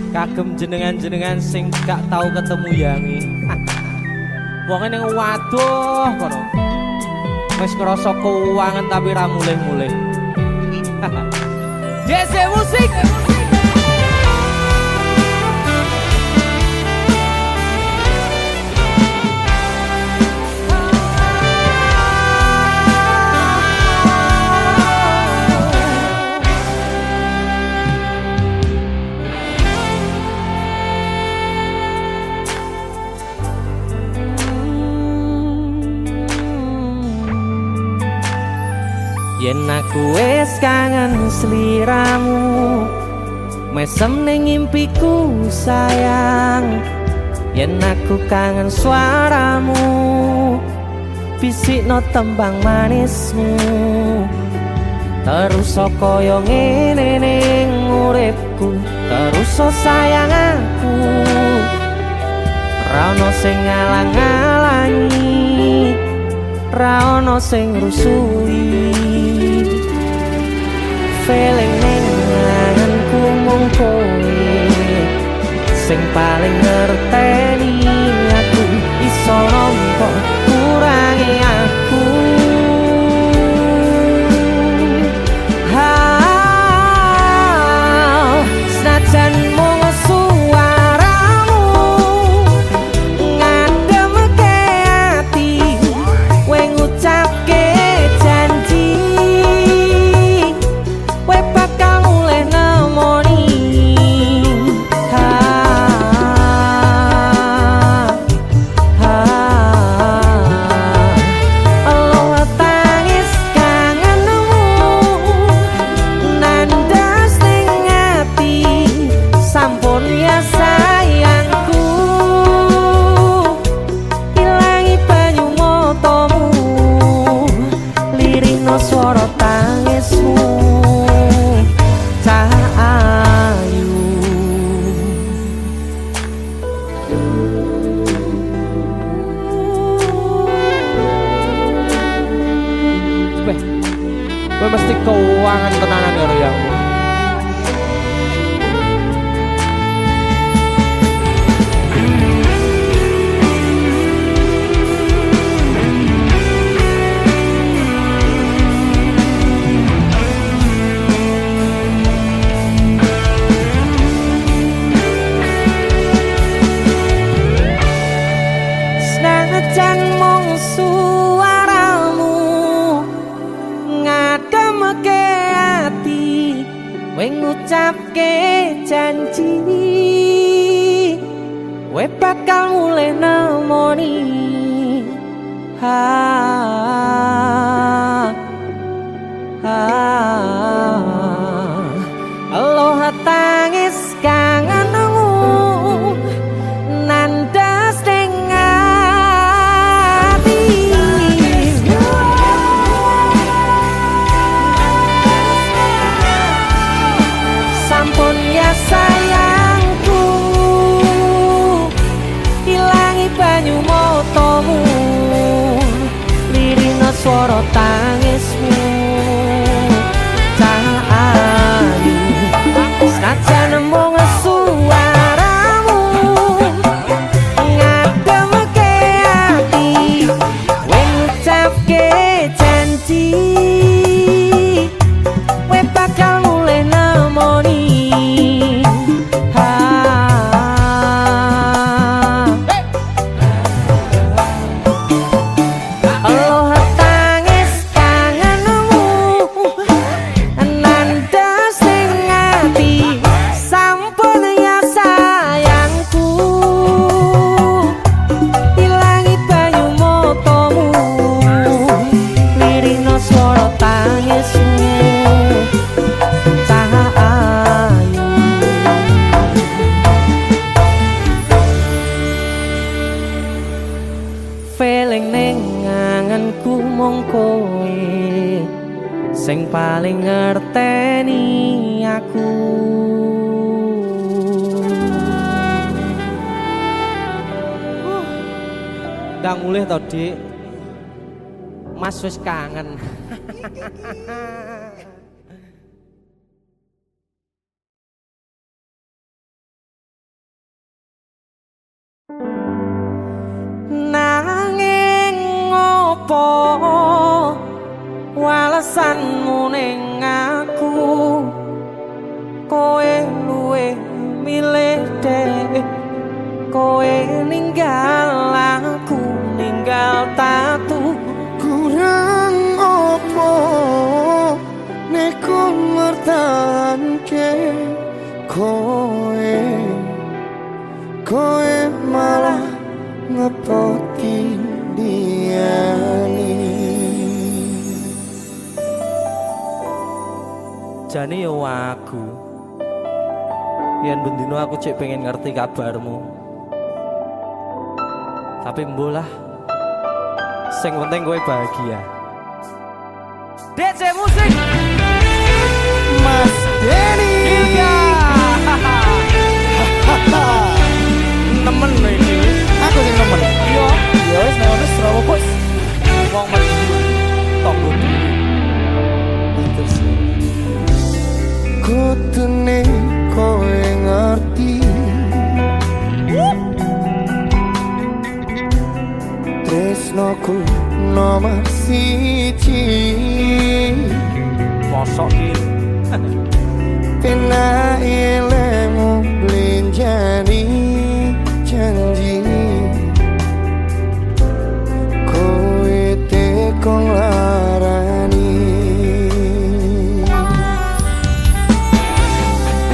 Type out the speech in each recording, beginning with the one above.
Kagem jenengan-jenengan sing gak tau ketemu yangi. Wong ning waduh kono. Wis ngrasa keuangan tapi ra mulih-mulih. DC musik. Yen aku wis kangen sliramu, mesem ning impiku sayang. Yen aku kangen suaramu, bisikno tembang manismu. Terus kaya ngene ning uripku, terus sayang aku. Ra ono sing ngalang-alangi, ra ono sing rusui. Feeling ning ngangenku mung kowe sing paling ngerteni aku. Iso nampa kurangi aku. Senajan mung suaramu ngademke ati, kowe ngucapke janji kowe bakal mulih nemoni. Allah tangis kangenmu nandas ning ati, sampun ya sayangku. Ilangi banyu matamu, lirihno swara tangismu. Cahayu kowe mesti keuangan tenanan karo yang senajan mung suaramu ngademke ati, kowe ngucapke janji kowe bakal mulih nemoni. Allah tangis kangenmu nandas ning ati, sampun ya sayangku. Ilangi banyu matamu, lirihno swara tangismu. Cahayu senajan mung suaramu ngademke ati, kowe ngucapke janji kowe bakal mulih nemoni. Allah tangis kangenmu nandas ning ati, sampun ya sayangku. Ilangi banyu matamu, lirihno swara tangismu. Cahayu feeling ning ngangenku mung kowe sing paling ngerteni aku. Ndang mulih to, Dik. Mas wis kangen. ngopo walesanmu ning aku kowe luwe milih dek kowe ninggal aku ninggal tatu kurang opo neko mertahanke kowe malah ngepoti diani jane yo aku yen bendino aku cek pengen ngerti kabarmu tapi mbolah sing penting kowe bahagia DJ musik Mas Denny Ilga nemen lho iki aku sing nemen yo ya wis nek ono Surabaya bos wong mesti tonggo terus kutune kowe ngerti tresnoku nomor siji mosok iki pena ilmu blenjani janji kowe tekong larani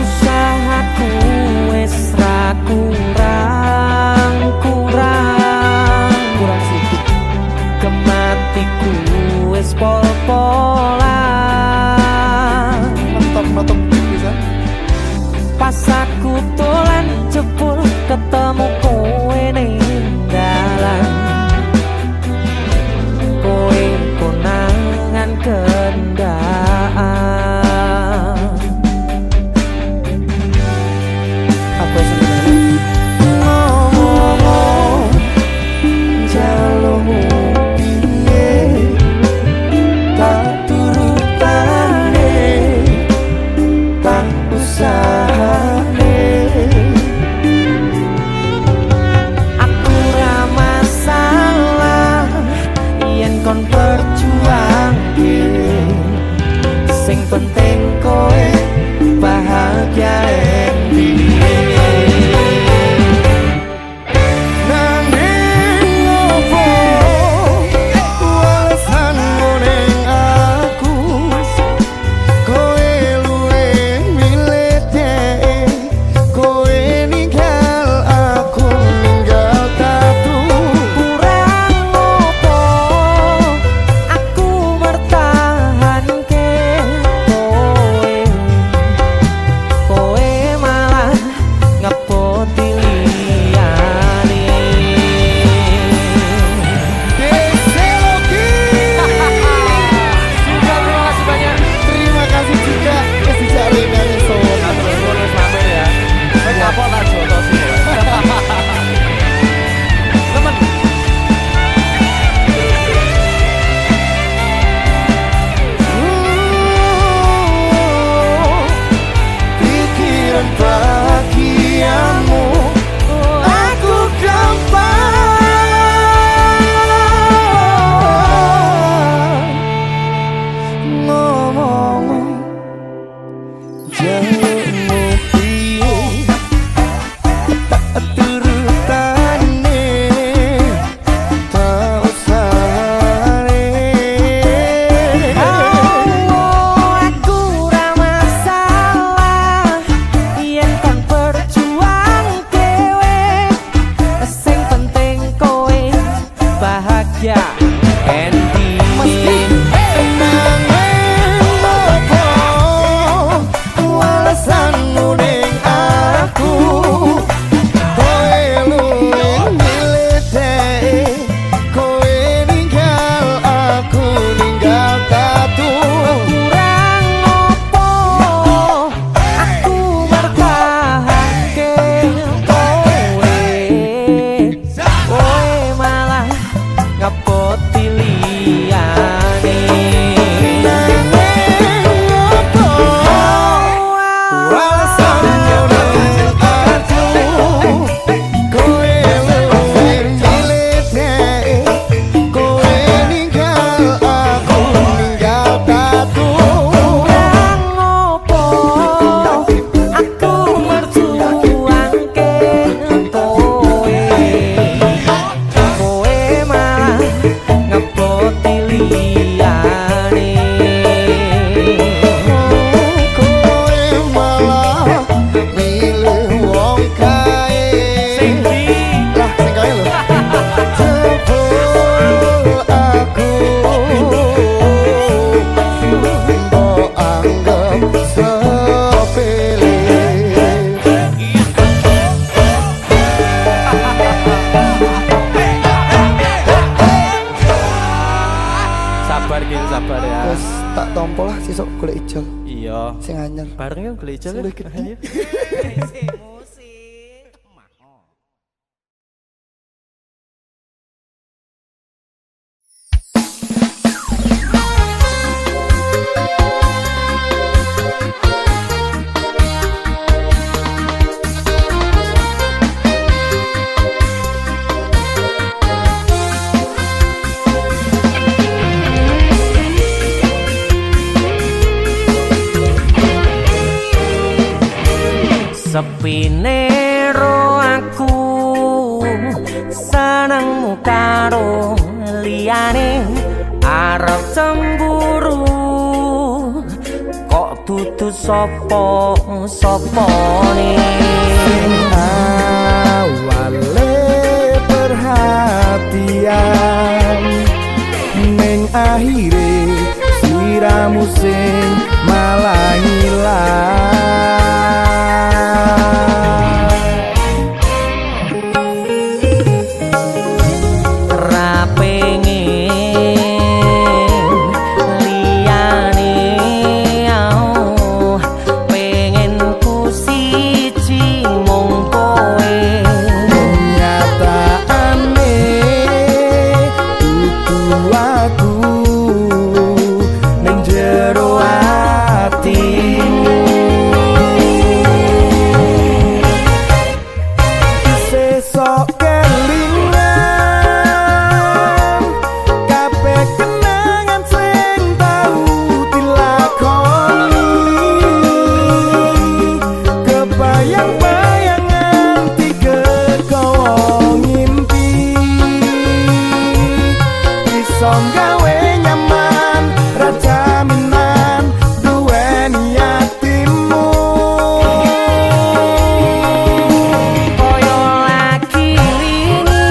usahaku wis ra kurang sedikit kematiku wis pol-polan nonton bisa pas aku tulen jebul ketemu kowe ning dalan kowe konangan kendaan apa sebenarnya ngomong jalurmu piye tak turutane tak usahane aku ra masalah yen kon berjuang sing penting kowe bahagia nanging opo walesanmu ning aku kowe luwe milih dek kowe ninggal aku ninggal tatu kurang opo aku mertahanke kowe malah ngepoti liyane Deseloki juga terima kasih banyak terima kasih juga dijak renane sowan terus bonus sampe ya kowe kapok tak joto sih temen pikiran bahagiamu aku gampang ngomong jalurmu piye tak turutane tak usahane aku ra masalah yen kon berjuang dhewe sing penting kowe bahagia Endi nanging opo walesanmu ning aku kowe luwe milih dek kowe ninggal aku ninggal tatu kurang opo aku bertahanke kowe malah ngepot Wes tak tompo lah sesuk golek ijol Iya. sing anyar. Bareng yuk gereja Sing lah. luwih gede. Sepine ro aku senengmu karo liyane arep cemburu kok dudu sapa-sapane Awale perhatian ning akhire siramu sing malah ngilang. ra pengen liyane pengen ku siji mung kowe Kenyataane dudu aku ning jero atimu. Sesok kelingan kabeh kenangan sing tau dilakoni kebayang-bayangan tiga kau ngimpi iso gawe nyaman rajaminan duweni atimu. koyo lagi wingi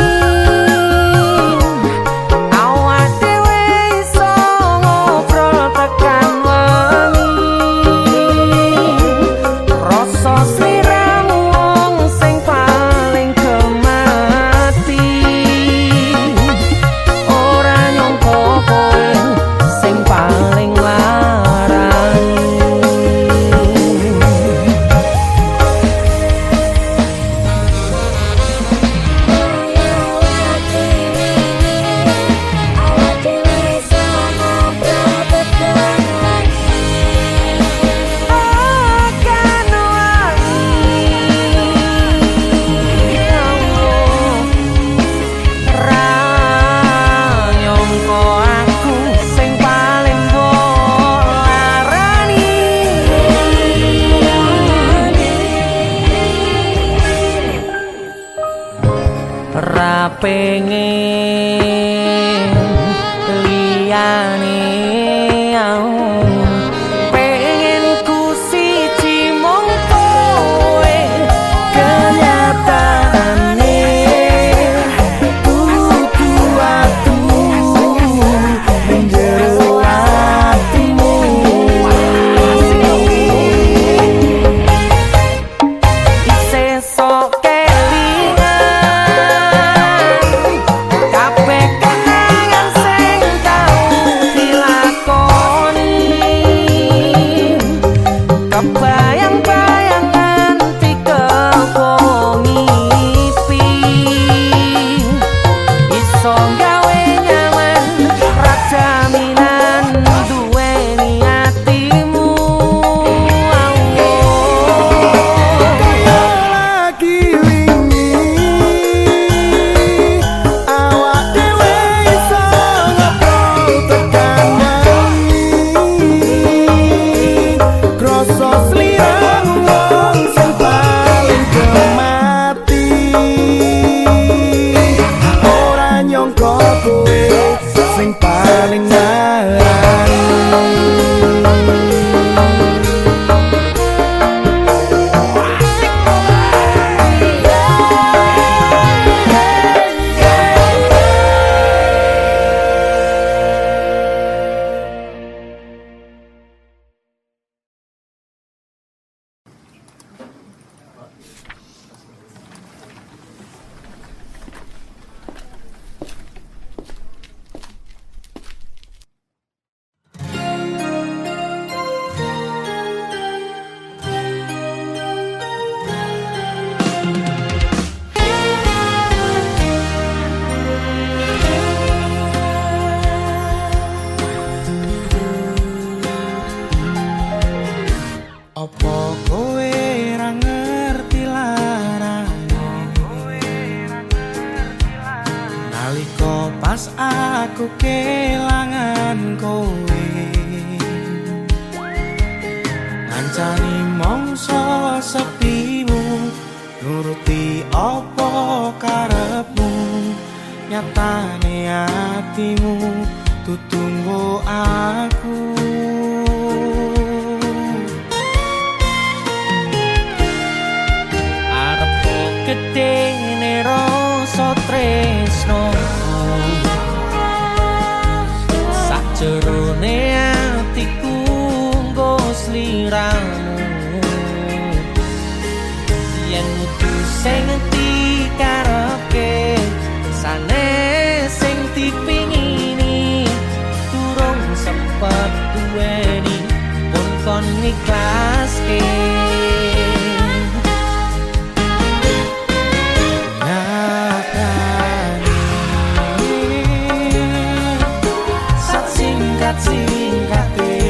awak dhewe iso ngobrol tekan wengi rasa sliramu wong sing paling gemati ora nyangka kowe sing paling larang akan wangi ra nyangka aku sing paling mbok larani ra pengen liyane pengen ku siji mung kowe Kenyataane dudu aku ning jero atimu. sesok kelingan kabeh kenangan sing tau dilakoni kebayang-bayangan tiga ngipi iso gawe nyaman rajaminan duweni atimu Kaya lagi wingi awak dhewe iso ngobrol tekan wengi krasa sliramu wong sing paling gemati ora nyangka kowe sing paling larang. Nalika pas aku kelangan kowe ngancani mongso sepimu nuruti apa karepmu nyatane hatimu tutunggu aku arepku gede rasa tresno sakjerone atiku nggo sliramu yen kudu sing dikarepke sanes sing dipingini durung sempet duweni pun kon ikhlaske singkat cerita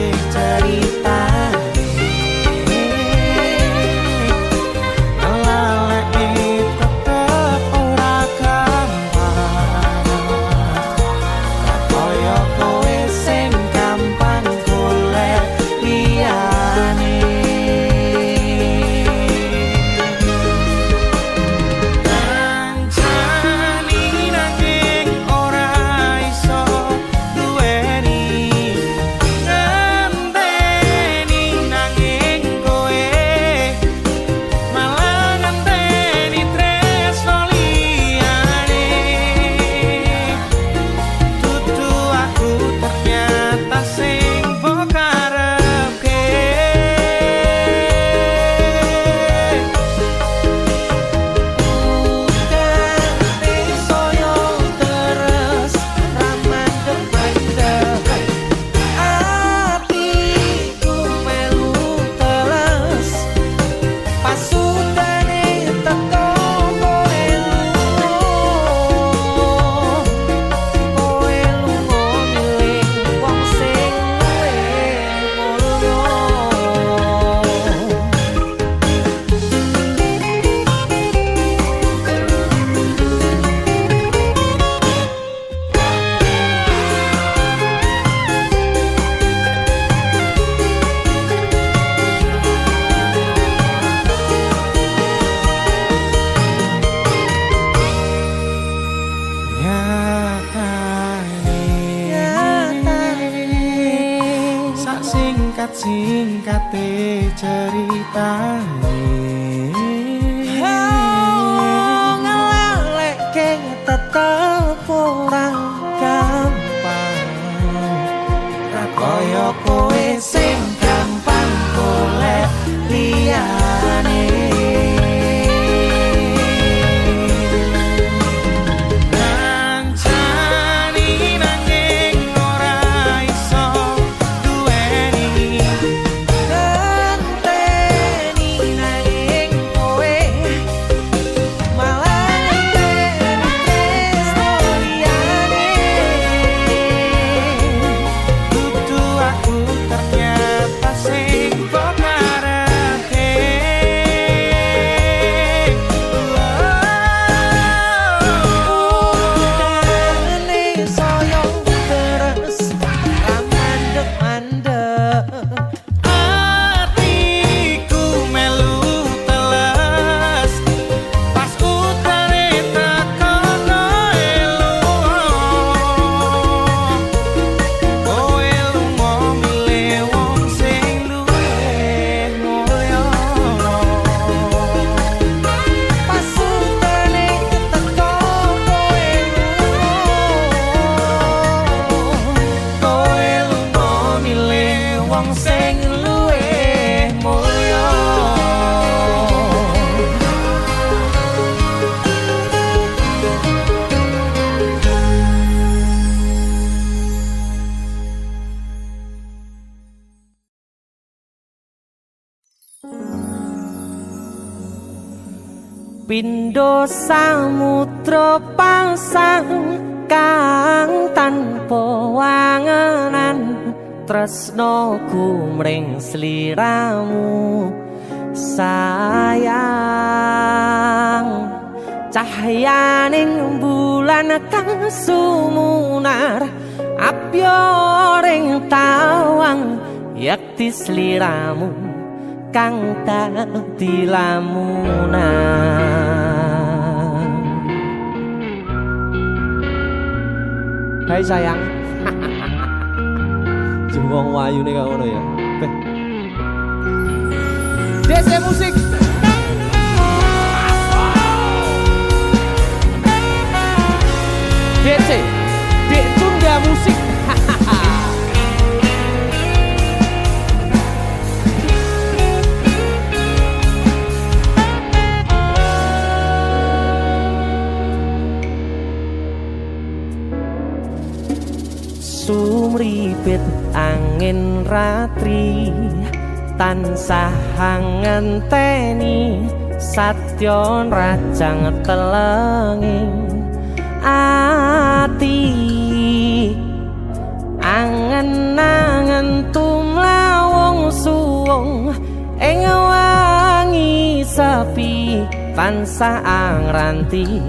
ngelalek tetep ora gampang kaya kowe sing gampang golek liyane kancani nanging ora iso singkate ceritane ngelalekke tetep ora gampang kaya kowe sing gampang golek liyane Pindho samudra pasang kang tanpa wangenan tresnoku mring sliramu sayang Cahyaning bulan kang sumunar apyoring tawang yakti sliramu kang dadi lamunan. Hai sayang. Jengwong wayu nih kau ngono ya. DC musik. DC, Dek Tunda Musik. Sumripit angin ratri tansah ngenteni satyon rajang telenging ati angen-angen tumlawung suwung ing wangi sepi tansah angranti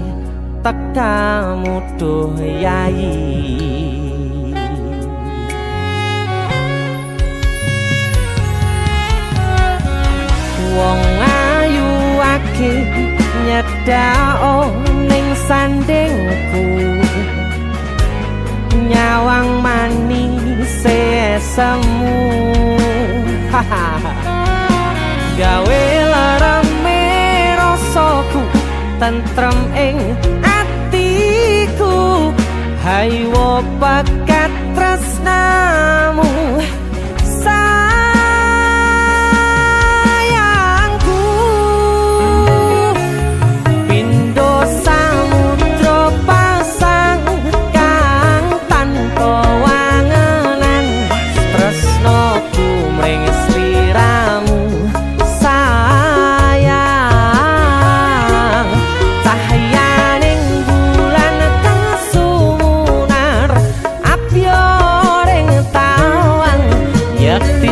tekamu duh yayi. Wong ayu akeh nyedhao ning sandingku nyawang manis semu gawe larame rasaku tentrem ing atiku haywo bakat tresnamu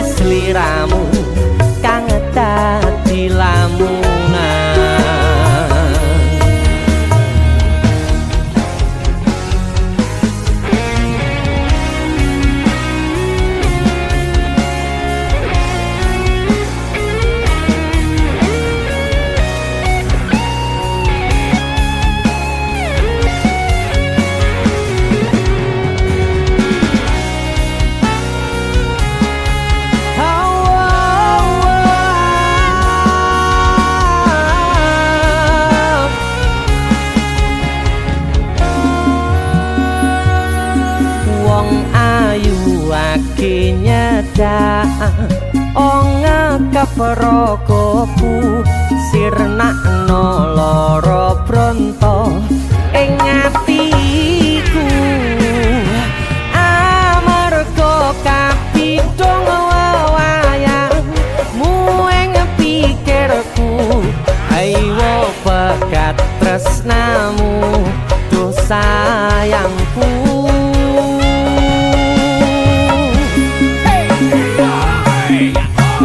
sliramu kang dadi lamunan. Nyedak onga kaprakopu sirnakno lara bronto ing atiku amarga kapidhong wayangmu ing pikirku ayo bakat tresnamu duh sayangku.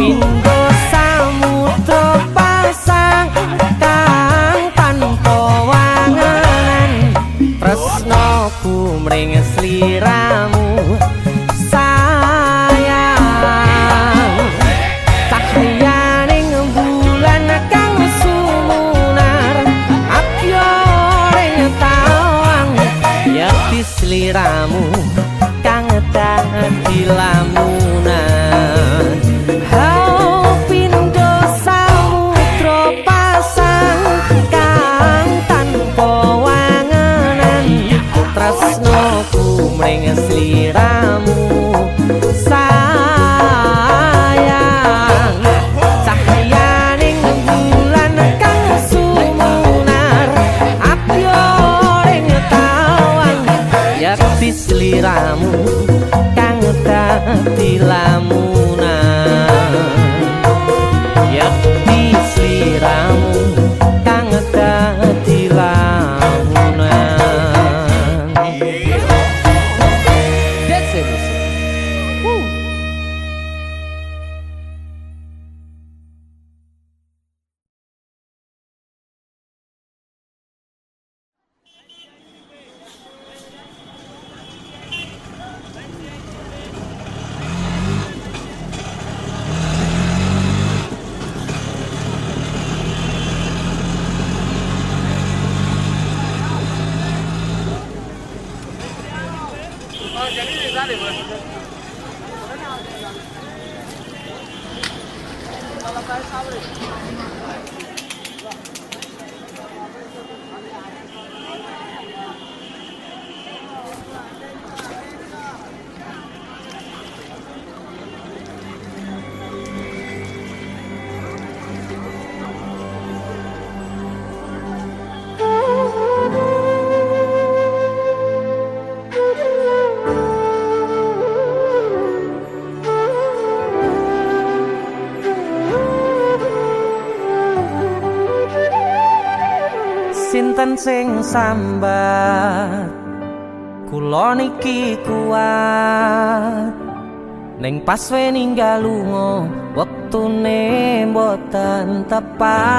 Pindho samudra pasang kang tanpa wangenan tresnaku mring sliramu sayang cahyaning bulan kang sumunar apyoring tawang yakti sliramu kang dadi lamunan. Tresnoku mring sliramu sayang cahyaning bulan kang sumunar apyoring tawang yakti sliramu kang dadi lamunan yakti sliramu kang dadi Sinten sing sambat kula niki kuat ning pas we ninggal lunga wektune mboten tepat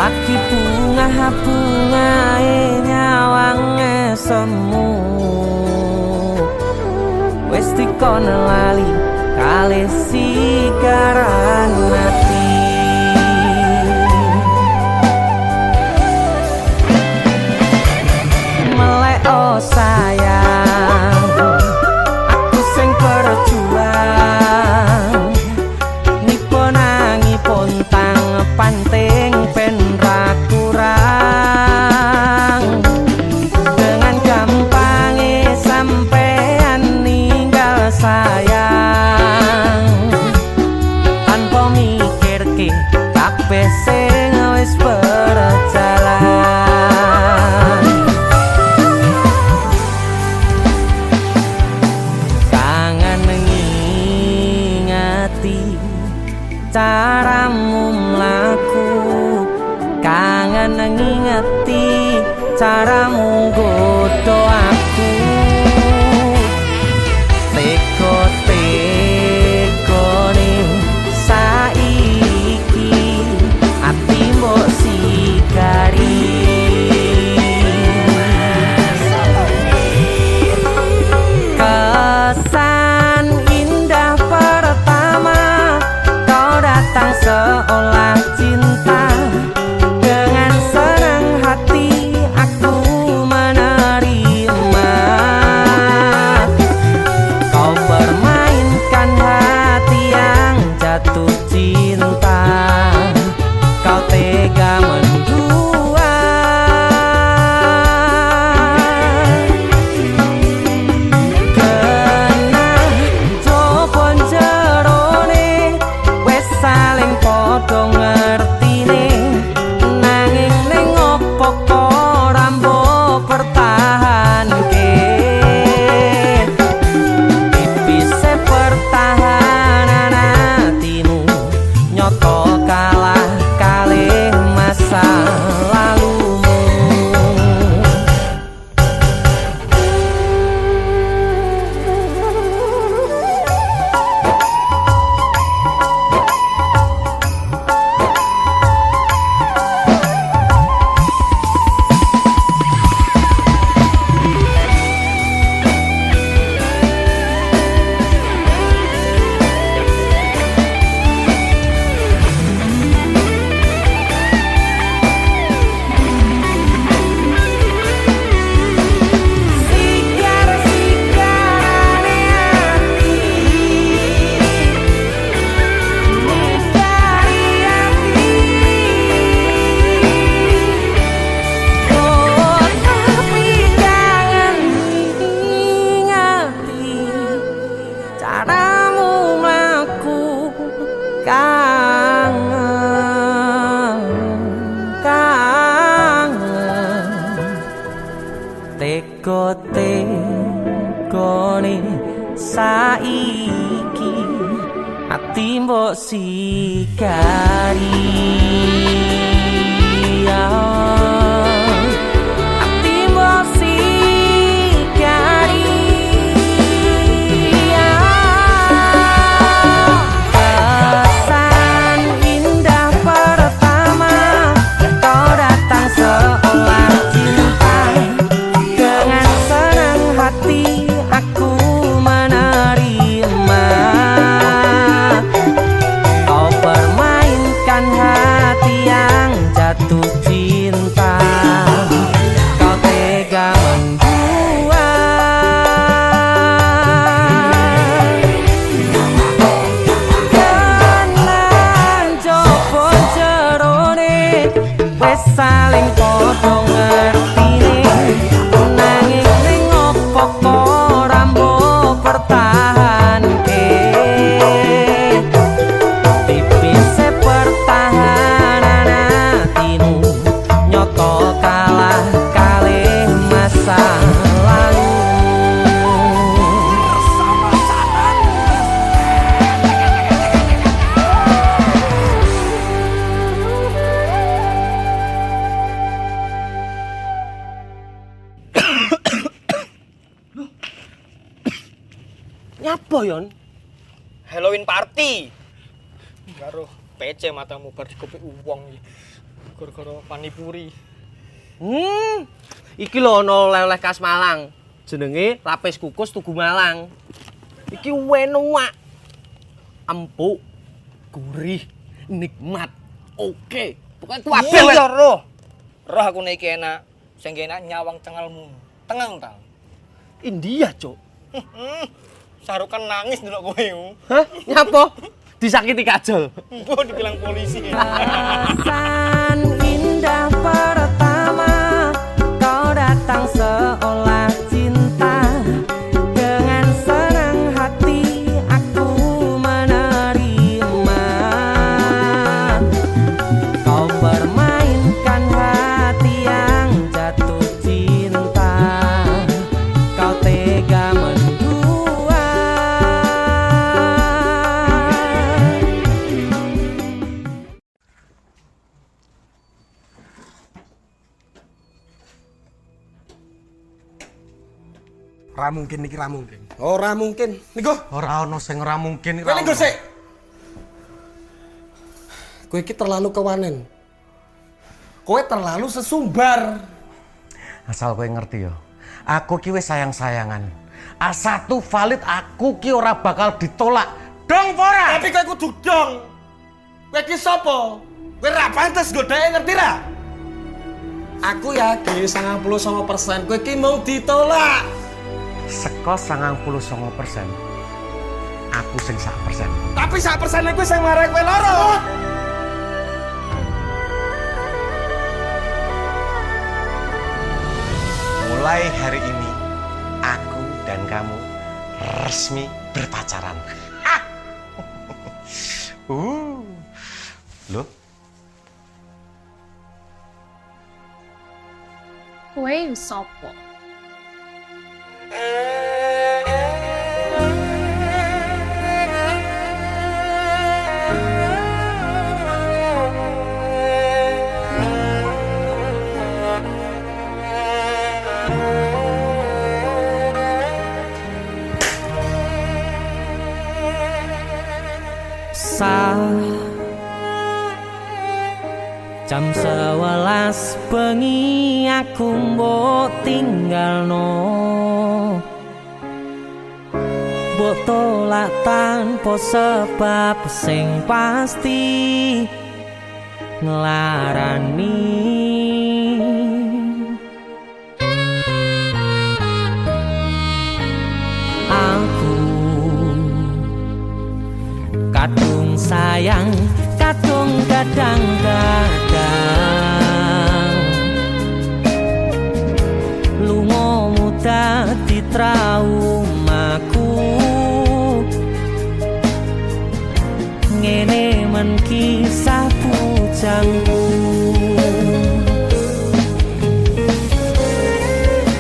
lagi bungae nyawange semu wis dikono lali kalih sikaran ati oh sayang, aku sing berjuang nipo nangipun tang panting ben ra kurang dengan gampangnya sampean ninggal sayang tanpa mikirke kabeh sing wis berjalan. Caramu mlaku kangen ngingeti caramu godho aku teko-tekone saiki ati mbok sikari kesan indah pertama datang seolah cinta dengan senang hati aku menerima kau permainkan hati yang jatuh cinta kau tega mendua kena jopon jerone saling podo ngertine nanging ning opo kok rambo pertahanke tipise pertahanan hatimu nyoto kalah kalih masa lalumu caramu mlaku kangen teko-tekone saiki ati mbok sikari ati mbok sikari aku menerima kau permainkan hati yang jatuh cinta Nyapa yon? Halloween party. Karo PC matamu bar dikopi uwong iki. Gara-gara panipuri. Iki lho ana oleh-oleh khas Malang. Jenenge lapis kukus Tugu Malang. Iki enak. Empuk, gurih, nikmat. Oke. Pokoke kabeh Iya roh. Roh aku nek iki enak. Sing enak nyawang cengalmu. Tengang ta. India, Cuk. Sarukan nangis ndelok kowe. Hah? Nyapa? Disakiti kajol. Engko dibilang polisi. Perasaan indah pertama kau datang seolah cinta. Dengan senang hati aku menerima. Kau permainkan hati yang jatuh cinta. Kau tega mendua. Ora mungkin iki ora mungkin. Ora mungkin. Niku, Ora ono sing ora mungkin kowe niku sik. Kowe iki terlalu kewanen. Kowe terlalu sesumbar. Asal kowe ngerti yo. Aku ki wis sayang-sayangan. A1 valid aku ki ora bakal ditolak. Dong ora? Tapi kowe kudu dong. Kowe iki sapa? Kowe ra pantes godake ngerti ra? Aku yakin 99% kowe iki mau ditolak. Seko 99%. Aku sing 1%. Tapi 1% kowe sing marek kowe loro. Mulai hari ini aku dan kamu resmi berpacaran. Loh, Kowe sapa? Jam 11 bengi aku mbok tinggalno. Mbok tolak tanpa sebab sing pasti nglarani. Aku kadung sayang, kadung kadang-kadang lungamu dadi traumaku. Ngene men kisah bujangku.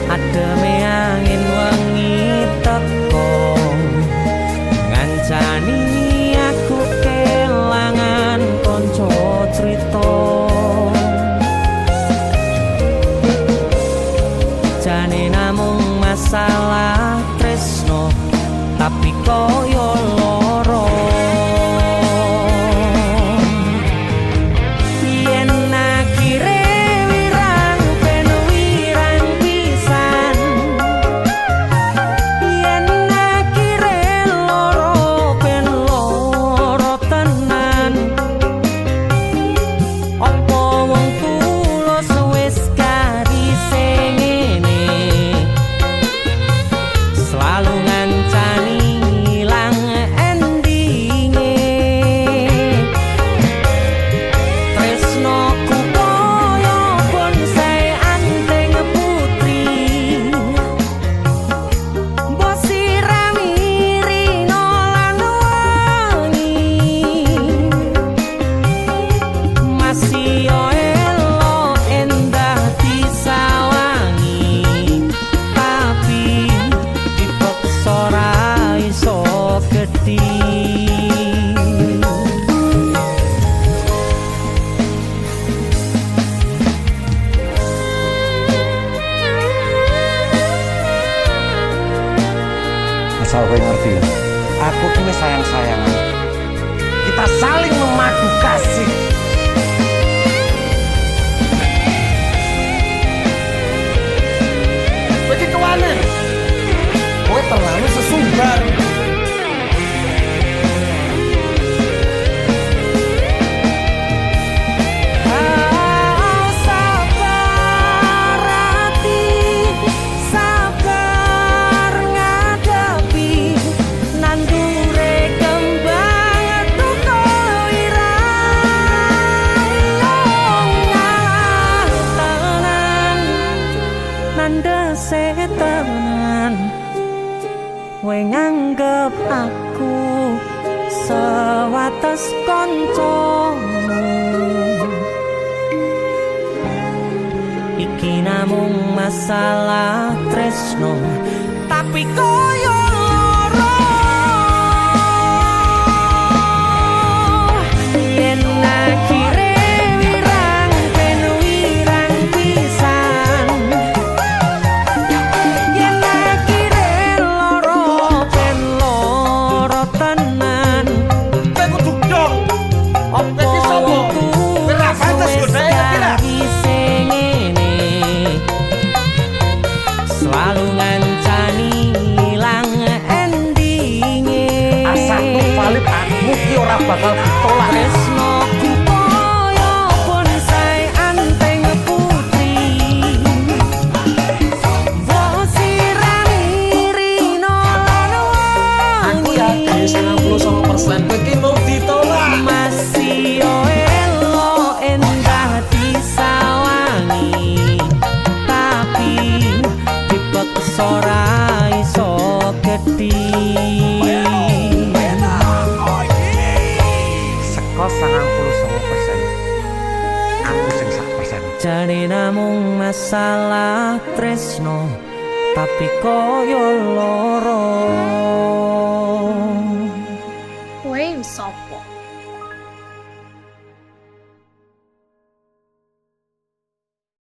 Ademe angin wengi teko ngancani aku kelangan konco crita. Jane namung masalah tresno tapi koyo loro. Yen akhire wirang ben wirang pisan. Yen akhire loro ben loro tenan. Apa wong tulus wis karise ngene, selalu ngancani ilang Asal kowe ngerti ya, aku ki wis sayang-sayangan. Kita saling memadu kasih. Kowe iki kewane. Kowe terlalu sesumbar. Sabar hati, sabar ngadepi nandure kembang duka irang tenan nandese tenan kowe nganggep aku sewates kancamu. Iki namung masalah tresno, tapi koyo loro. Yen akhire wirang ben wirang pisan, yen akhire loro ben loro tenan. Kowe kudu dong. Kowe iki sapa? Kowe ra pantes godheke ngerti ra? Selalu ngancani ilang endinge. Asatu valid aku ki ora bakal ditolak. Tresnoku koyo bonsai anteng putri. Wosirani rino lan Aku wangi. yakin 99% kowe iki mau ditolak. Masih yo elo endah disawangi, tapi dipaksa ora iso gedhi. Seko 99%. Aku sing 1%. Jane namung masalah tresno, tapi koyo loro. Kowe sopo?